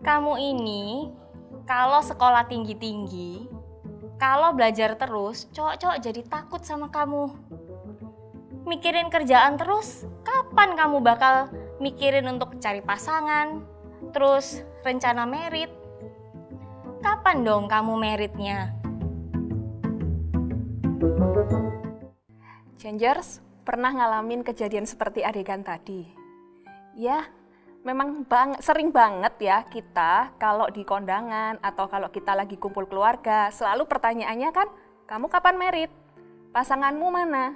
Kamu ini kalau sekolah tinggi-tinggi, kalau belajar terus, cowok-cowok jadi takut sama kamu. Mikirin kerjaan terus, kapan kamu bakal mikirin untuk cari pasangan, terus rencana merit? Kapan dong kamu meritnya? Changers, pernah ngalamin kejadian seperti adegan tadi? Ya, memang sering banget ya kita kalau di kondangan atau kalau kita lagi kumpul keluarga, selalu pertanyaannya kan, kamu kapan merit? Pasanganmu mana?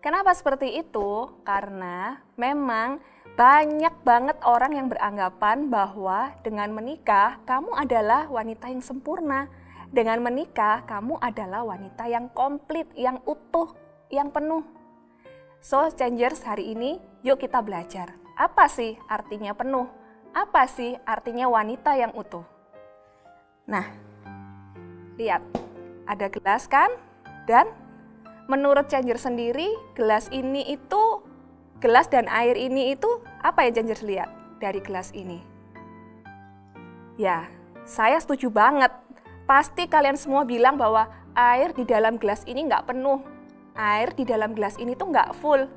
Kenapa seperti itu? Karena memang banyak banget orang yang beranggapan bahwa dengan menikah kamu adalah wanita yang sempurna. Dengan menikah kamu adalah wanita yang komplit, yang utuh, yang penuh. So, Changers, hari ini yuk kita belajar. Apa sih artinya penuh? Apa sih artinya wanita yang utuh? Nah, lihat, ada gelas kan? Dan menurut Changers sendiri, gelas dan air ini itu apa ya Changers lihat dari gelas ini? Ya, saya setuju banget. Pasti kalian semua bilang bahwa air di dalam gelas ini nggak penuh. Air di dalam gelas ini tuh nggak full.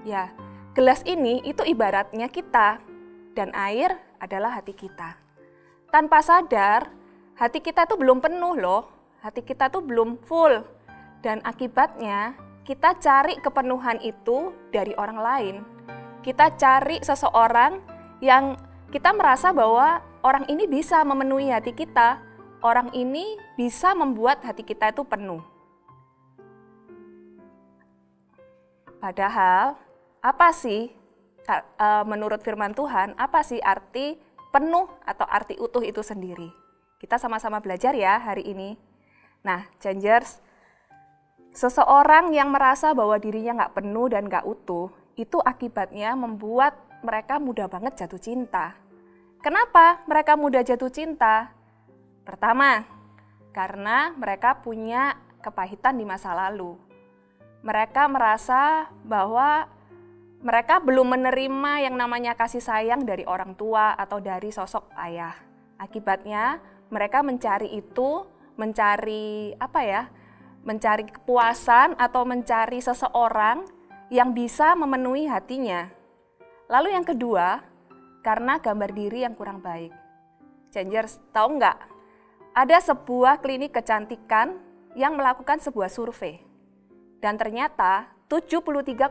Ya, gelas ini itu ibaratnya kita, dan air adalah hati kita. Tanpa sadar, hati kita tuh belum penuh loh, hati kita tuh belum full. Dan akibatnya, kita cari kepenuhan itu dari orang lain. Kita cari seseorang yang kita merasa bahwa orang ini bisa memenuhi hati kita, orang ini bisa membuat hati kita itu penuh. Padahal, apa sih menurut firman Tuhan, apa sih arti penuh atau arti utuh itu sendiri? Kita sama-sama belajar ya hari ini. Nah, Changers, seseorang yang merasa bahwa dirinya nggak penuh dan nggak utuh, itu akibatnya membuat mereka mudah banget jatuh cinta. Kenapa mereka mudah jatuh cinta? Pertama, karena mereka punya kepahitan di masa lalu. Mereka merasa bahwa mereka belum menerima yang namanya kasih sayang dari orang tua atau dari sosok ayah. Akibatnya mereka mencari kepuasan atau mencari seseorang yang bisa memenuhi hatinya. Lalu yang kedua, karena gambar diri yang kurang baik. Changers, tahu nggak? Ada sebuah klinik kecantikan yang melakukan sebuah survei. Dan ternyata 73,1%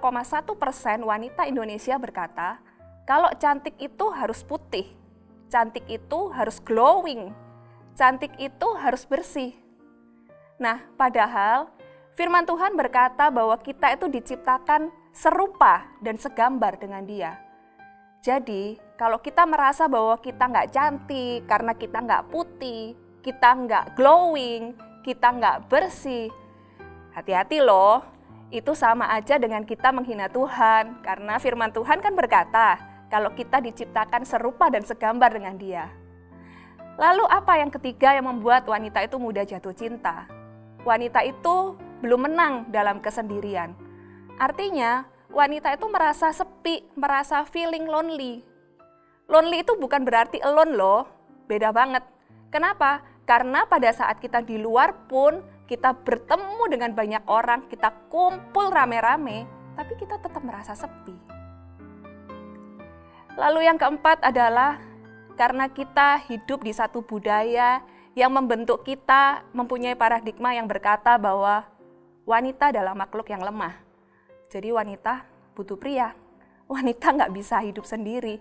wanita Indonesia berkata, kalau cantik itu harus putih, cantik itu harus glowing, cantik itu harus bersih. Nah, padahal firman Tuhan berkata bahwa kita itu diciptakan serupa dan segambar dengan Dia. Jadi, kalau kita merasa bahwa kita nggak cantik karena kita nggak putih, kita nggak glowing, kita nggak bersih, hati-hati loh, itu sama aja dengan kita menghina Tuhan. Karena firman Tuhan kan berkata, kalau kita diciptakan serupa dan segambar dengan Dia. Lalu apa yang ketiga yang membuat wanita itu mudah jatuh cinta? Wanita itu belum menang dalam kesendirian. Artinya, wanita itu merasa sepi, merasa feeling lonely. Lonely itu bukan berarti alone loh, beda banget. Kenapa? Karena pada saat kita di luar pun, kita bertemu dengan banyak orang, kita kumpul rame-rame, tapi kita tetap merasa sepi. Lalu yang keempat adalah karena kita hidup di satu budaya yang membentuk kita mempunyai paradigma yang berkata bahwa wanita adalah makhluk yang lemah. Jadi wanita butuh pria, wanita nggak bisa hidup sendiri.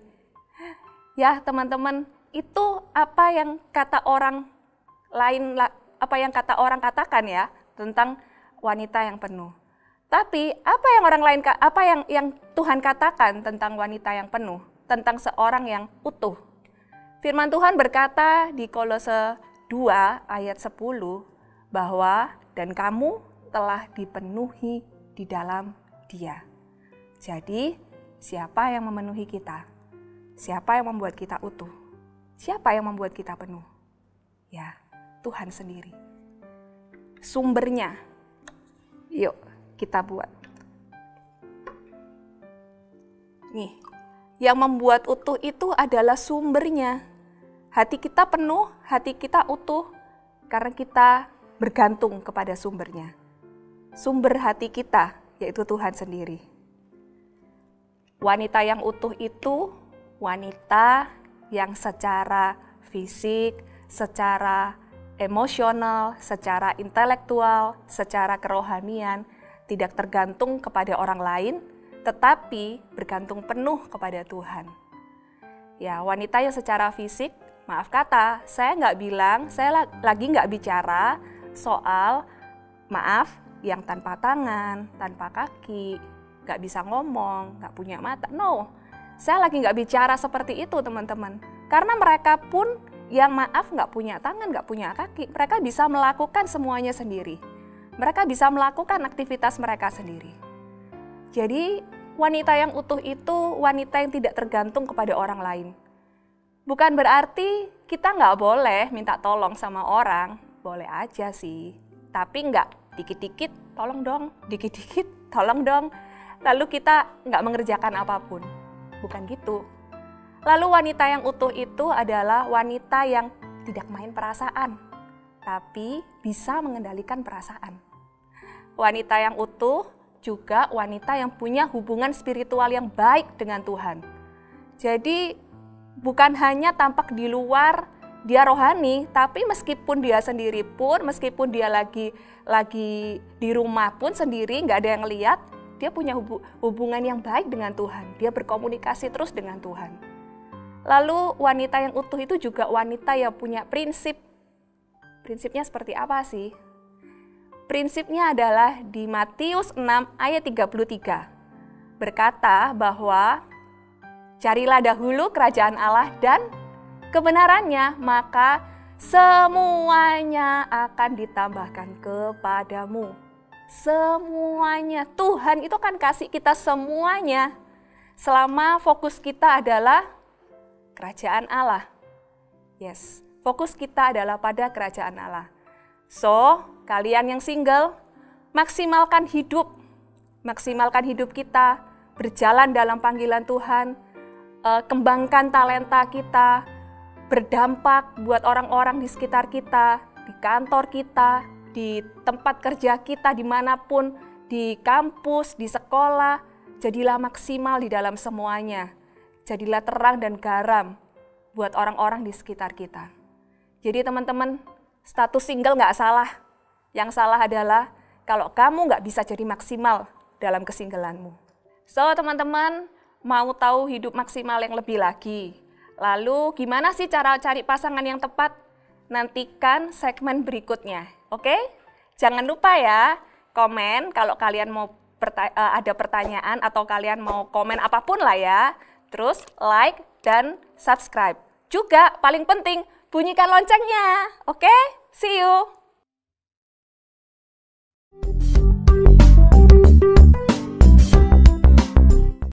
Ya teman-teman, itu apa yang kata orang katakan ya tentang wanita yang penuh. Tapi apa yang Tuhan katakan tentang wanita yang penuh, tentang seorang yang utuh? Firman Tuhan berkata di Kolose 2 ayat 10 bahwa dan kamu telah dipenuhi di dalam Dia. Jadi, siapa yang memenuhi kita? Siapa yang membuat kita utuh? Siapa yang membuat kita penuh? Ya, Tuhan sendiri. Sumbernya, yuk kita buat. Nih, yang membuat utuh itu adalah sumbernya. Hati kita penuh, hati kita utuh, karena kita bergantung kepada sumbernya. Sumber hati kita, yaitu Tuhan sendiri. Wanita yang utuh itu wanita yang secara fisik, secara emosional, secara intelektual, secara kerohanian, tidak tergantung kepada orang lain, tetapi bergantung penuh kepada Tuhan. Ya, wanita yang secara fisik, maaf kata, saya lagi nggak bicara soal, maaf, yang tanpa tangan, tanpa kaki, nggak bisa ngomong, nggak punya mata. No, saya lagi nggak bicara seperti itu teman-teman. Karena mereka pun yang maaf nggak punya tangan, nggak punya kaki, mereka bisa melakukan semuanya sendiri. Mereka bisa melakukan aktivitas mereka sendiri. Jadi wanita yang utuh itu wanita yang tidak tergantung kepada orang lain. Bukan berarti kita nggak boleh minta tolong sama orang, boleh aja sih. Tapi nggak dikit-dikit tolong dong, dikit-dikit tolong dong. Lalu kita nggak mengerjakan apapun. Bukan gitu. Lalu wanita yang utuh itu adalah wanita yang tidak main perasaan, tapi bisa mengendalikan perasaan. Wanita yang utuh juga wanita yang punya hubungan spiritual yang baik dengan Tuhan. Jadi bukan hanya tampak di luar dia rohani, tapi meskipun dia sendiri pun, meskipun dia lagi di rumah pun sendiri, nggak ada yang lihat, dia punya hubungan yang baik dengan Tuhan. Dia berkomunikasi terus dengan Tuhan. Lalu wanita yang utuh itu juga wanita yang punya prinsip. Prinsipnya seperti apa sih? Prinsipnya adalah di Matius 6 ayat 33. Berkata bahwa carilah dahulu kerajaan Allah dan kebenarannya, maka semuanya akan ditambahkan kepadamu. Semuanya. Tuhan itu kan kasih kita semuanya. Selama fokus kita adalah kerajaan Allah. Yes, fokus kita adalah pada kerajaan Allah. So, kalian yang single, maksimalkan hidup kita, berjalan dalam panggilan Tuhan, kembangkan talenta kita, berdampak buat orang-orang di sekitar kita, di kantor kita, di tempat kerja kita, dimanapun, di kampus, di sekolah. Jadilah maksimal di dalam semuanya. Jadilah terang dan garam buat orang-orang di sekitar kita. Jadi teman-teman, status single nggak salah. Yang salah adalah kalau kamu nggak bisa jadi maksimal dalam kesinggelanmu. So teman-teman, mau tahu hidup maksimal yang lebih lagi? Lalu gimana sih cara cari pasangan yang tepat? Nantikan segmen berikutnya, oke? Jangan lupa ya, komen kalau kalian mau ada pertanyaan atau kalian mau komen apapun lah ya. Terus like dan subscribe. Juga paling penting, bunyikan loncengnya, oke? See you!